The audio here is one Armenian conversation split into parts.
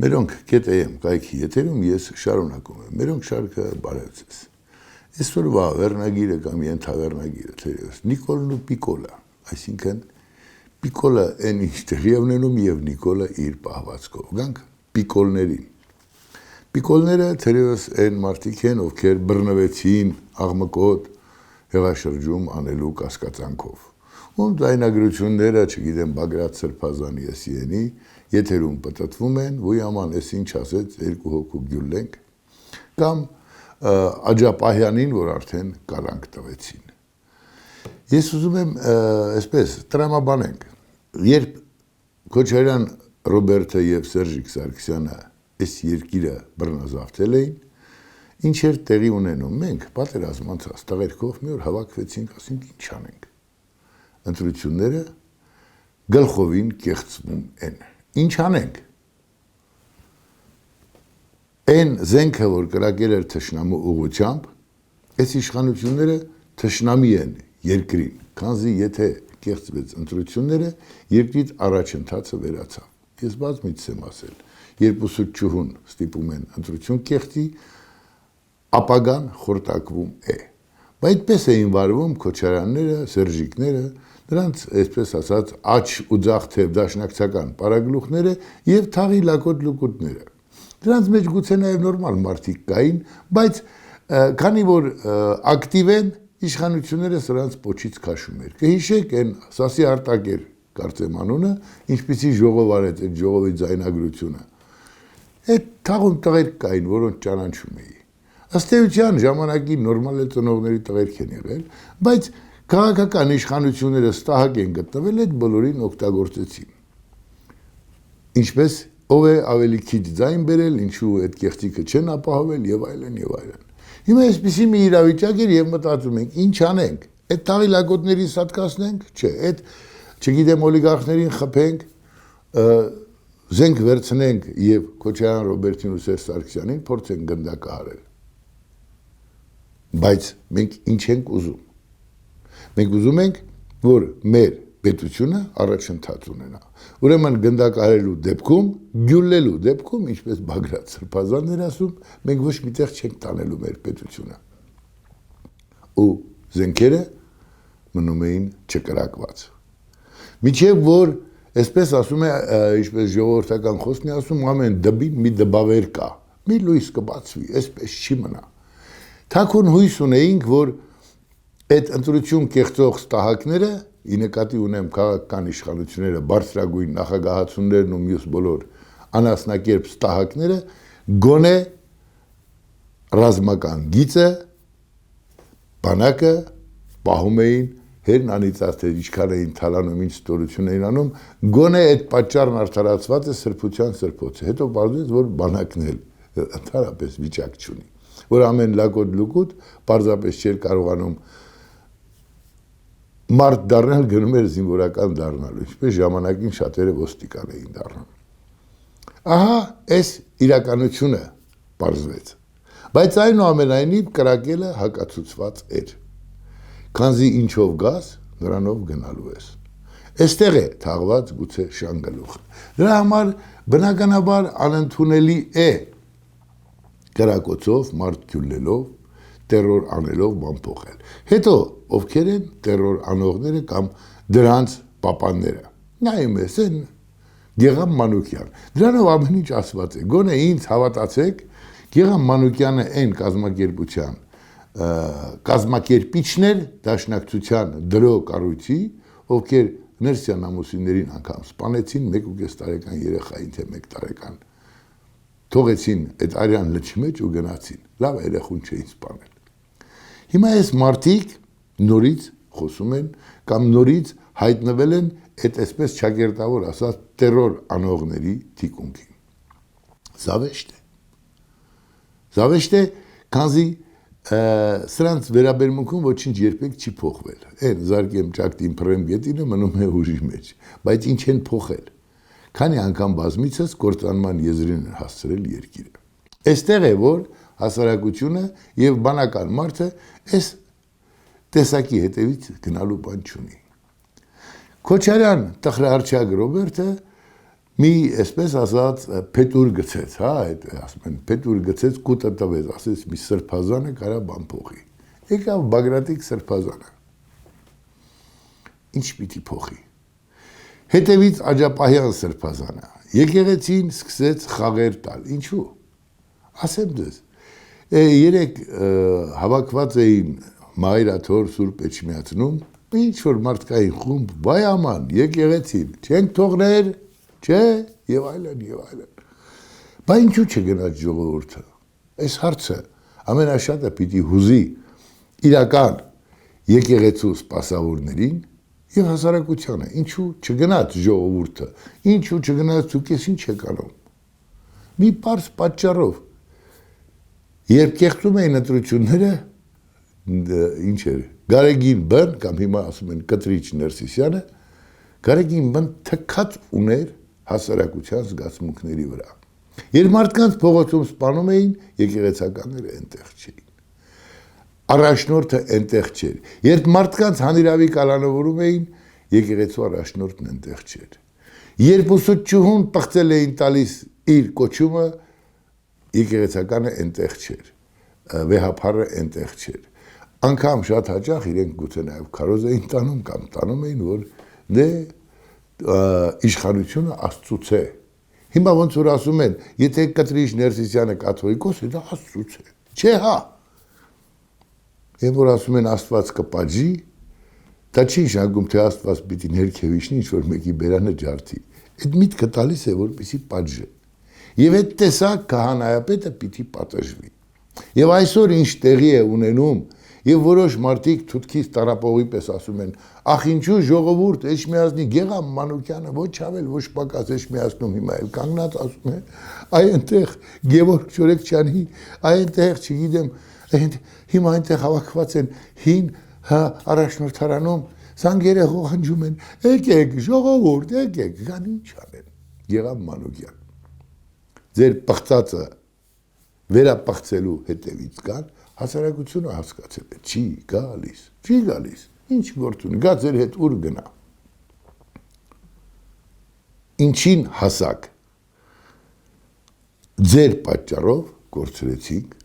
Մերոնք կետեեմ կայքի եթերում ես շարունակում եմ, մերոնք շարքը բարևձեզ։ Այսօրվա վերնագիրը կամ ենթավերնագիրը թերևս Նիկոլն ու Պիկոլը, այսինքն Պիկոլը այն ինչ տեղի ունենում եւ Նիկոլը իր պահվածքով։ Գանք Պիկոլներին։ Պիկոլները թերևս այն մարդիկ են, ովքեր բռնվեցին աղմկոտ հեղաշրջում անելու կասկածանքով։ Ում ձայնագրությունները, չգիտեմ, Բագրատ Սրբազանի SCN-ի եթերում պտտվում են, ոյաման էս ինչ ասեց, երկու հոգու գյուլենք, կամ Աջապահյանին, որ արդեն կարանք տվեցին։ Ես ուզում եմ այսպես տրամաբանենք, երբ Քոչարյան Ռոբերտը եւ Սերժիկ Սարգսյանը այս երկիրը բռնազավթել էին, ինչ էր տեղի ունենում, մենք պատերազմ անցած տղերքով մի օր հավաքվեցինք, ասենք ինչ անենք։ Ընտրությունները գլխովին կեղծվում են։ Ինչ անենք։ Այն զենքը, որ կրակել էր թշնամու ուղղությամբ, այս իշխանությունները թշնամի են երկրին, քանզի եթե կեղծվեց ընտրությունները, երկրից առաջընթացը վերացավ։ Ես բազմիցս եմ ասել, երբ ուսուցչուհուն ստիպում են ընտրություն կեղծի, ապագան խորտակվում է։ Բայց այդպես էին վարվում Քոչարյանները, Սերժիկները, դրանց, այսպես ասած, աչ ու ձախ թև դաշնակցական պարագլուխները եւ թաղի լակոտ լուկուտները։ Դրանց մեջ գուցե նաեւ նորմալ մարդիկ կային, բայց քանի որ ակտիվ են, իշխանությունները սրանց պոչից քաշում էր։ Կհիշեք այն Սասի Արտակեր կարծեմ անունը, ինչպիսի ժողով արեց այդ ժողովի ձայնագրությունը։ Այդ թաղում տղերք կային, որոնց ճանաչում էի։ Ըստ էության ժամանակի նորմալ ծնողների տղերք են եղել, բայց քաղաքական իշխանությունները ստահակ են գտնվել, այդ բոլորին օգտագործեցին։ Ինչպես ով է ավելի քիչ ձայն բերել, ինչու այդ կեղծիքը չեն ապահովել եւ այլն եւ այլն։ Հիմա այսպեսի մի իրավիճակ էր եւ մտածում ենք, ինչ անենք։ Այդ թաղի լակոտներին սատկացնենք, չէ, այդ չգիտեմ օլիգարխներին խփենք, զենք վերցնենք եւ Քոչարյան Ռոբերտին ու Սերժ Սարգսյանին փորձենք գնդակահարել։ Բայց մենք ինչ ենք ուզում։ Մենք ուզում ենք, որ մեր պետությունը առաջընթաց ունենա։ Ուրեմն գնդակահարելու դեպքում, գյուլելու դեպքում, ինչպես Բագրատ Սրբազանն էր ասում, մենք ոչ միտեղ չենք տանելու մեր պետությունը։ Ու զենքերը մնում էին չկրակված։ Միջև որ, այսպես ասում է, ինչպես ժողովրդական խոսքն է ասում, ամեն դբին մի դբավեր կա, մի լույս կբացվի, այսպես չի մնա։ Թաքուն հույս ունեինք, որ այդ ընտրություն կեղծող ստահակները, ի նկատի ունեմ քաղաքական իշխանությունները, բարձրագույն նախագահացուներն ու մյուս բոլոր անասնակերպ ստահակները, գոնե ռազմական գիծը, բանակը պահում էին, հերն անիծած թե ինչքան էին թալանում, ինչ ստորություն էին անում, գոնե այդ պատճառն արդարացված է սրբության սրբոցը։ Հետո պարզվեց, որ բանակն էլ ընդհանրապես վիճակ չունի, որ ամեն լակոտ լուկուտ պարզապես չէր կարողանում մարդ դառնալ, գնում էր զինվորական դառնալու, ինչպես ժամանակին շատերը ոստիկան էին դառնում։ Ահա, այս իրականությունը պարզվեց։ Բայց այնուամենայնիվ կրակելը հակացուցված էր։ Քանզի ինչով գաս, նրանով գնալու ես։ Այստեղ է թաղված գուցե շանգալուխը։ Դրա համար բնականաբար անընդունելի է կրակոցով, մարդ գյուլելով, տերոր անելով բան փոխել։ Հետո ովքեր են տերոր անողները կամ դրանց պապանները։ Նայում ես են Գեգամ Մանուկյան։ Դրանով ամեն ինչ ասված է։ Գոնե ինձ հավատացեք, Գեգամ Մանուկյանը այն կազմակերպության կազմակերպիչներ դաշնակցության դրո կառույցի, ովքեր Ներսյան ամուսիններին անգամ սպանեցին 1.5 տարեկան երեխային, թե 1 տարեկան։ Թողեցին այդ արյան լճի մեջ ու գնացին։ Լավ երեխուն չէին սպանել։ Հիմա այս մարդիկ նորից խոսում են կամ նորից հայտնվել են այդ այսպես ճակերտավոր ասած տերոր անողների թիկունքին։ Զավեշտ է։ Զավեշտ է, քանզի սրանց վերաբերմունքում ոչինչ երբեք չի փոխվել։ Այն զարգեմ ճակտին փռեմ գետինը մնում է ուժի մեջ, բայց ինչ են փոխել։ Քանի անգամ բազմիցս կործանման եզրին են հասցրել երկիրը։ Այստեղ է, որ հասարակությունը եւ բանական մարդը այս տեսակի հետևից գնալու բան չունի։ Քոչարյան տխրահարչակ Ռոբերտը մի այսպես ասած փետուր գցեց, հա, այդ ասում են փետուր գցեց կուտը տվեց, ասեց մի սրբազանը կարա բան փոխի։ Եկավ Բագրատիկ սրբազանը։ Ինչ պիտի փոխի։ Հետևից Աջապահյան սրբազանը։ Եկեղեցին սկսեց խաղեր տալ։ Ինչու։ Ասեմ ձեզ, երեք հավաքված էին Մայրաթոր Սուրբ Էջմիածնում, ինչ որ մարդկային խումբ, բայ աման, եկեղեցին, չենք թողներ, չէ, եւ այլն եւ այլն։ Բայց ինչու չգնաց ժողովուրդը։ Այս հարցը ամենաշատը պիտի հուզի իրական եկեղեցու սպասավորներին եւ հասարակությանը։ Ինչու չգնաց ժողովուրդը, ինչու չգնաց ցույց ինչ եք անում։ Մի բարձ պատճառով երբ կեղծում էին ընտրությունները, ինչ էր, Գարեգին բն, կամ հիմա ասում են Կտրիչ Ներսիսյանը, Գարեգին բն թքած ուներ հասարակության զգացմունքների վրա։ Երբ մարդկանց փողոցում սպանում էին, եկեղեցականները այնտեղ չէին։ Առաջնորդը այնտեղ չէր։ Երբ մարդկանց հանիրավի կալանավորում էին, եկեղեցու առաջնորդն այնտեղ չէր։ Երբ ուսուցչուհուն պղծել էին տալիս իր կոչումը, եկեղեցականը այնտեղ չէր, վեհափարը այնտեղ չէր։ Անգամ շատ հաճախ իրենք գուցե նաև քարոզ էին տանում կամ տանում էին, որ դե իշխանությունը Աստծուց է։ Հիմա ոնց որ ասում են, եթե Կտրիչ Ներսիսյանը կաթողիկոս է, դա Աստծուց է։ Չէ, հա։ Եվ որ ասում են Աստված կպատժի, դա չի նշանակում, թե Աստված պիտի ներքև իջնի, ինչ որ մեկի բերանը ջարդի։ Այդ միտքը տալիս է, որպեսզի պատժի։ Եվ այդ տեսակ քահանայապետը պիտի պատժվի։ Եվ այսօր ինչ տեղի է ունենում, եւ որոշ մարդիկ թութքից տարապողի պես ասում են, ախ ինչու ժողովուրդ Էջմիածնի Գեգամ Մանուկյանը ոչ ավել, ոչ պակաս Էջմիածնում հիմա էլ կանգնած ասում է, այ այնտեղ Գևորգ Չորեքչյանի, այ այնտեղ, չգիտեմ, հիմա այնտեղ հավաքված են հին առաջնորդարանում, զանգերը ղողանջում են, եկեք ժողովուրդ, եկեք, գան ինչ անեն, Գեգամ Մանուկյան։ Ձեր պղծածը վերապղծելու հետևից կան, հասարակությունը հասկացել է, չի գալիս, ինչ գործ ունի, գա ձեր հետ ուր գնա։ Ինչին հասակ, ձեր պատճառով կորցրեցինք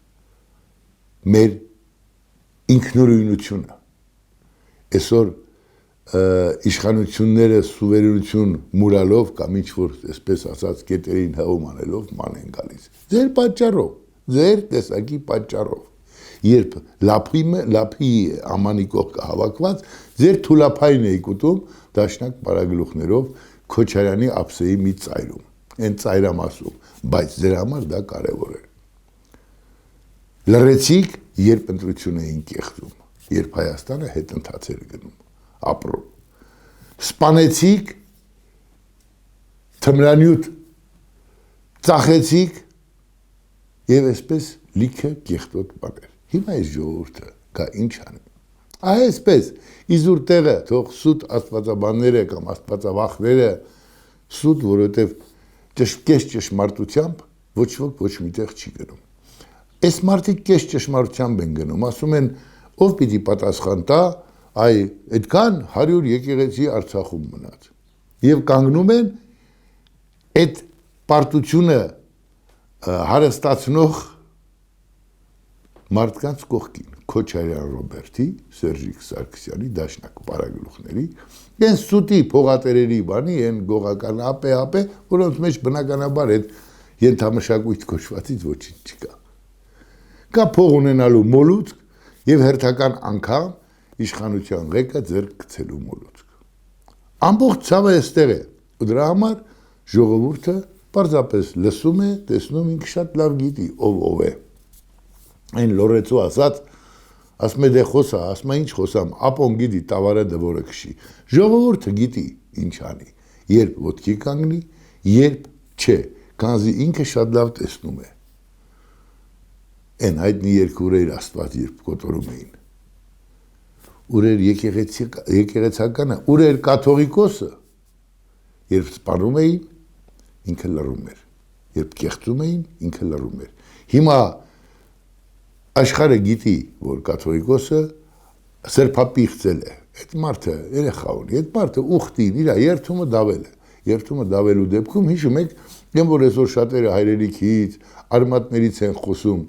մեր ինքնուրույնությունը։ Այսօր իշխանությունները սուվերենություն մուրալով կամ ինչ-որ այսպես ասած կետերին հղում անելով ման են գալիս։ Ձեր պատճառով, ձեր տեսակի պատճառով։ Երբ լափի ամանի կողքը հավաքված, ձեր թուլափային էիք ուտում դաշնակ պարագլուխներով Քոչարյանի ափսեի մի ծայրում, այն ծայրամասում, բայց ձեր համար դա կարևոր է։ Լռեցիք, երբ ընտրություն էին կեղծում, երբ Հայաստանը հետընթաց էր գնում, ապրում։ Սպանեցիք, թմրանյութ ծախեցիք եւ այսպես լիքը կեղտոտ բաներ։ Հիմա այս ժողովուրդը կա ինչ անի։ Այսպես իզուր տեղը թող սուտ աստվածաբանները կամ աստվածավախները սուտ, որովհետև կես ճշմարտությամբ ոչ ոք ոչ միտեղ չի գնում։ Այս մարդիկ կես ճշմարտությամբ են գնում, ասում են ով պիտի պատասխան տա, այ այդքան 100 եկեղեցի Արցախում մնաց։ Եվ կանգնում են այդ պարտությունը հարստացնող մարդկանց կողքին, Քոչարյան Ռոբերտի, Սերժիկ Սարգսյանի, դաշնակ պարագլուխների, են սուտի փողատերերի բանի, են գողական ապե, որոնց մեջ բնականաբար այդ ենթամշակույթ կոչվածից ոչինչ չկա։ Կա փող ունենալու մոլուցք եւ հերթական անգամ իշխանության ղեկը ձեռք գցելու մոլուցք։ Ամբողջ ցավը այստեղ է, ու դրա համար ժողովուրդը պարզապես լսում է, տեսնում ինքը շատ լավ գիտի ով է։ Այն լորեցու ասած, ասում է դե խոսա, ասում է ինչ խոսամ, ապոն գիտի տավարը դվորը քշի։ Ժողովուրդը գիտի ինչ անի, երբ ոտքի կանգնի, երբ չէ, քանզի ինքը շատ լավ տեսնում է։ Այն հայտնի երկուրեր Աստված երբ կոտորում էին։ Ուր էր եկեղեցականը, ուր էր կաթողիկոսը, երբ սպանում էին, ինքը լռում էր, երբ կեղծում էին, ինքը լռում էր։ Հիմա աշխարհը գիտի, որ կաթողիկոսը սրբապիղծել է, այդ մարդը երեխա ունի, այդ մարդը ուխտին իր երթումը դավել է, երթումը դավելու դեպքում հիշում եք, եմ որ այսօր շատերը հայրենիքից, արմատներից են խոսում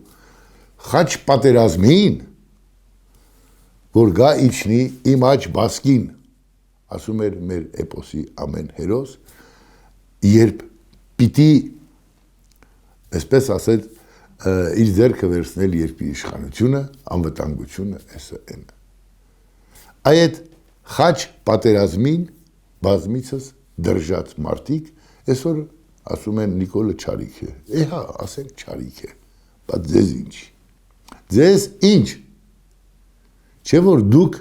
խաչ պատերազմին, որ գա իջնի իմ աջ բասկին, ասում էր մեր էպոսի ամեն հերոս, երբ պիտի, այսպես ասել, իր ձեռքը վերցնել երկրի իշխանությունը, անվտանգությունը, էսը։ Այդ խաչ պատերազմին բազմիցս դրժած մարդիկ, այսօր ասում են Նիկոլը չարիք է, հա, ասենք չարիք է, բայց ձեզ ինչ, ձեզ ինչ, չէ որ դուք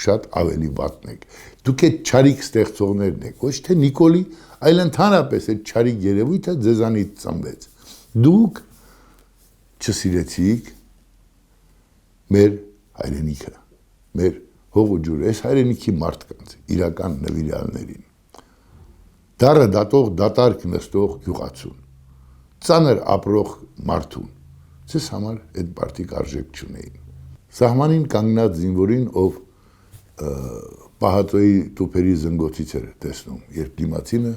շատ ավելի վատն եք, դուք այդ չարիք ստեղծողներն եք, ոչ թե Նիկոլի, այլ ընդհանրապես այդ չարիք երևույթը ձեզանից ծնվեց, դուք չսիրեցիք մեր հայրենիքը, մեր հող ու ջուրը, այս հայրենիքի մարդկանց, իրական նվիրյալներին, դարը դատող դատարկ նստող գյուղացուն, ծանր ապրող մարդուն, ձեզ համար այդ մարդիկ արժեք չունեին։ Սահմանին կանգնած զինվորին, ով պահածոյի տուփերի զնգոցից էր տեսնում, երբ դիմացինը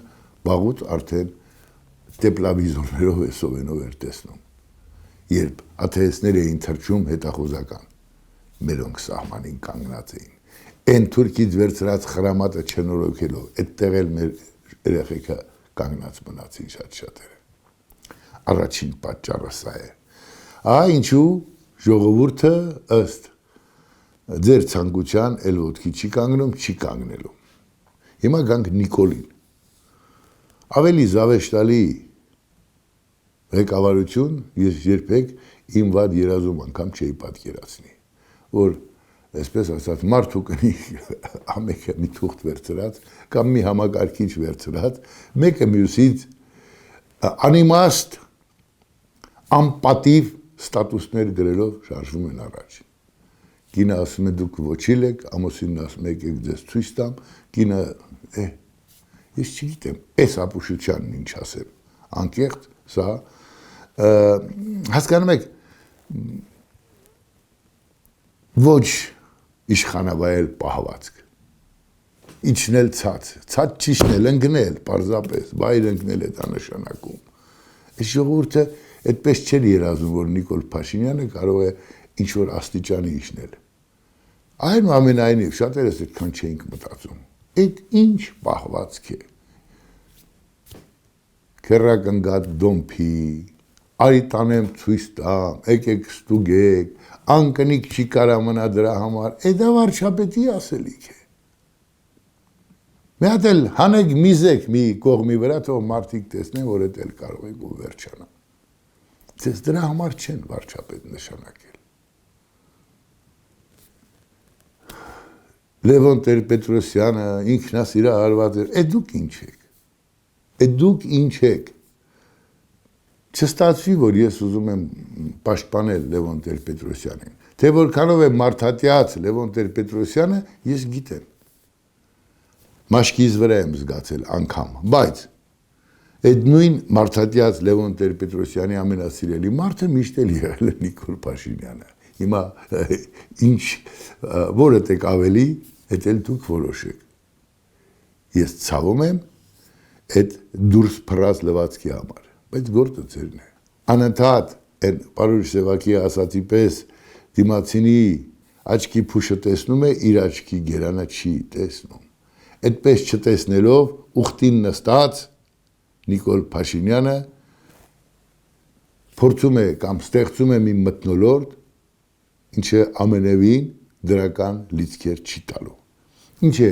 վաղուց արդեն տեպլավիզորներով է սովենով էր տեսնում, երբ աթեստներ էին թռչում հետախուզական, մերոնք սահմանին կանգնած էին, են թուրքից վերցրած խրամատը չնորոգելով, այդտեղ էլ մեր երեխեքը կանգնած մնացին շատ շատերը։ Առաջին պատճառը սա է։ Ինչու ժողովուրդը ըստ ձեր ցանկության էլ ոտքի չի կանգնում, չի կանգնելու։ Հիմա գանք Նիկոլին։ Ավելի զավեշտալի ղեկավարություն ես երբեք իմ վատ երազում անգամ չէի պատկերացնի, որ այսպես ասած մարդու կնի ամեկը մի թուղթ վերցրած կամ մի համակարգիչ վերցրած, մեկը մյուսից անիմաստ անպատիվ ստատուսներ գրելով շարժվում են առաջ։ Կինը ասում է դուք ոչիլ եք, ամուսինն ասում է եկեք ձեզ ցույց տամ, կինը ես չգիտեմ, այս ապուշությանն ինչ ասեմ, անկեղծ սա հասկանում եք ոչ իշխանավայել պահվածք, իջնել ցած ճիշտնել, ընկնել, պարզապես, վայր ընկնել է դա նշանակում։ Այս ժողովուրդը այդպես չէր երազում, որ Նիկոլ Փաշինյանը կարող է ինչ-որ աստիճանի իջնել։ Այնուամենայնիվ, շատերս այդքան չէինք մտածում։ Այդ ինչ պահվածք է։ Քեռակնգատ դոմփի, արի տանեմ ցույց տամ, եկեք ստուգեք, անկնիկ չի կարա մնա դրա համար, դա վարչապետի ասելիք է։ Մի հատ էլ հանեք միզեք մի կողմի վրա, թող մարդիկ տեսնեն, որ դա էլ կարող եք ու վերջանա։ Ձեզ դրա համար չեն վարչապետ նշանակել։ Լևոն Տեր-Պետրոսյանը ինքնասիրահարված էր, դուք ինչ եք։ Դուք ինչ եք։ Չստացվի, որ ես ուզում եմ պաշտպանել Լևոն Տեր-Պետրոսյանին, թե որքանով է մարդատյաց Լևոն Տեր-Պետրոսյանը, ես գիտեմ։ Մաշկիս վրա եմ զգացել անգամ, բայց այդ նույն մարդատյաց Լևոն Տեր-Պետրոսյանի ամենասիրելի մարդը միշտ էլ եղել է Նիկոլ Փաշինյանը։ Հիմա ինչ որը տեք ավելի, այդ էլ դուք որոշեք։ Ես ցավում եմ այդ դուրս փռած լվացքի համար, բայց գործը ձերն է։ Անընդհատ այն Պարուր Սևակի ասացի պես դիմացինի աչքի փուշը տեսնում է, իր աչքի գերանը չի տեսնում։ Այդպես չտեսնելով ուխտին նստած Նիկոլ Փաշինյանը փորձում է կամ ստեղծում է մի մթնոլորտ, ինչը ամենևին դրական լիցքեր չի տալու։ Ինչ է,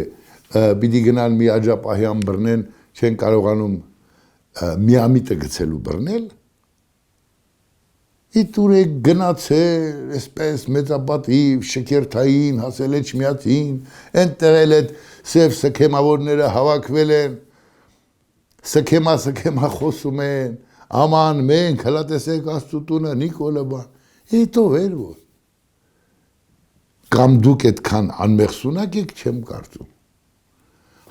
պիտի գնան մի աջապահյան բռնեն, չեն կարողանում միամիտը գցելու բռնել, Իտուր է գնացել, այսպես մեծապատիվ, շքերթային, հասել է Չմիածին, այնտեղ էլ այդ սև սքեմավորները հավաքվել են, սքեմա խոսում են, աման մենք, հլա տեսեք Աստծուտունը, Նիկոլը բան, հետո էր որ։ Կամ դուք այդքան անմեղսունակ եք, չեմ կարծում։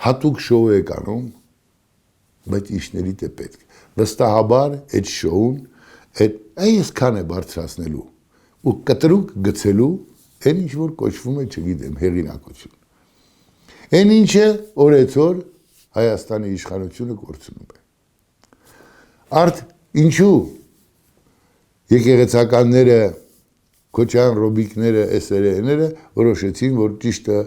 Հատուկ շոու եք անում, բայց իշներիդ է պետք։ Վստահաբար այդ շոուն այսքան է բարձրացնելու ու կտրուկ գցելու այն ինչ որ կոչվում է, չգիտեմ, հեղինակություն։ Այն ինչը օրեցօր Հայաստանի իշխանությունը կորցնում է։ Արդ ինչու եկեղեցականները, Քոչարյան ռոբիկները, SRE-ները որոշեցին, որ ճիշտը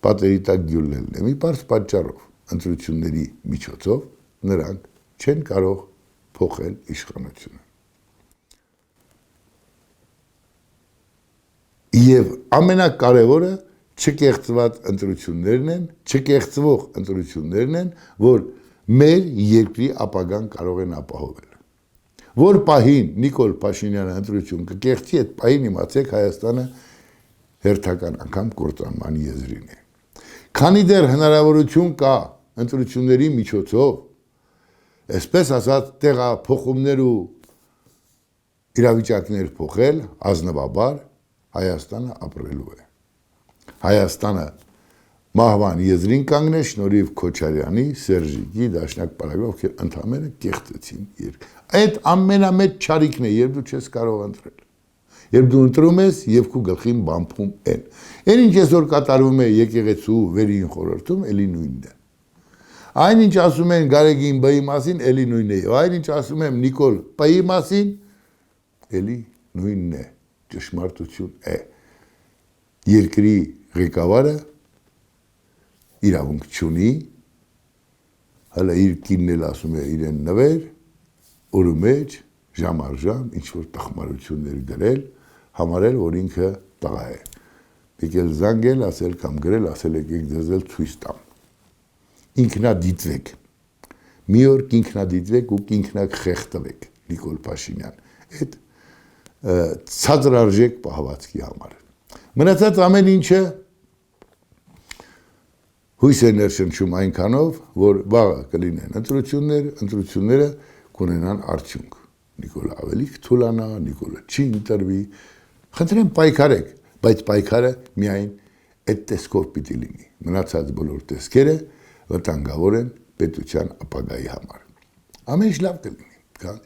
պատերի տակ գյուլելն է։ Մի պարզ պատճառով, ընտրությունների միջոցով նրանք չեն կարող փոխել իշխանությունը։ Եվ ամենակարևորը չկեղծված ընտրություններն են, չկեղծվող ընտրություններն են, որ մեր երկրի ապագան կարող են ապահովել։ Որ պահին Նիկոլ Փաշինյանը ընտրություն կկեղծի, այդ պահին իմացեք Հայաստանը հերթական անգամ կործանման եզրին է։ Քանի դեռ հնարավորություն կա ընտրությունների միջոցով, այսպես ասած, տեղափոխումներ ու իրավիճակներ փոխել, ազնվաբար Հայաստանը ապրելու է։ Հայաստանը մահվան եզրին կանգնե շնորհիվ Քոչարյանի, Սերժիկի, Դաշնակ Պարագայով, ովքեր ընդհանրապես կեղծեցին երկրը։ Այդ ամենամեծ չարիքն է, երբ դու չես կարող ընտրել։ Երբ դու ընտրում ես եւ քո գլխին բամփում են։ Այն ինչ այսօր կատարվում է եկեղեցու վերին խորհրդում, էլի նույնն է։ Այն ինչ ասում են Գարեգին Բ-ի մասին, էլի նույնն է։ Այն ինչ ասում եմ Նիկոլ П-ի մասին, էլի նույնն է։ Ճշմարտություն է։ Երկրի ղեկավարը իրավունք չունի, հələ իր կինն էլ ասում է իրեն նվեր, օրու մեջ ժամ առ ժամ ինչ-որ տխմարություններ գրել, համարել, որ ինքը տղա է։ Եկել զանգել, ասել կամ գրել, ասել եկեք ձեզ էլ ցույց տամ։ Ինքնադիտվեք։ Մի օր կինքնադիտվեք ու կինքնախեղտվեք, Նիկոլ Փաշինյան։ Այդ ցածրարժեք պահվածքի համար։ Մնացած ամեն ինչը հույս է ներշնչում այնքանով, որ վաղը կլինեն ընտրությունները կունենան արդյունք։ Նիկոլը ավելի կթուլանա, Նիկոլը չի ընտրվի։ Խնդրեմ պայքարեք, բայց պայքարը միայն այդ տեսքով պիտի լինի։ Մնացած բոլոր տեսքերը վտանգավոր են պետության ապագայի համար։ Ամեն ինչ լավ կլինի։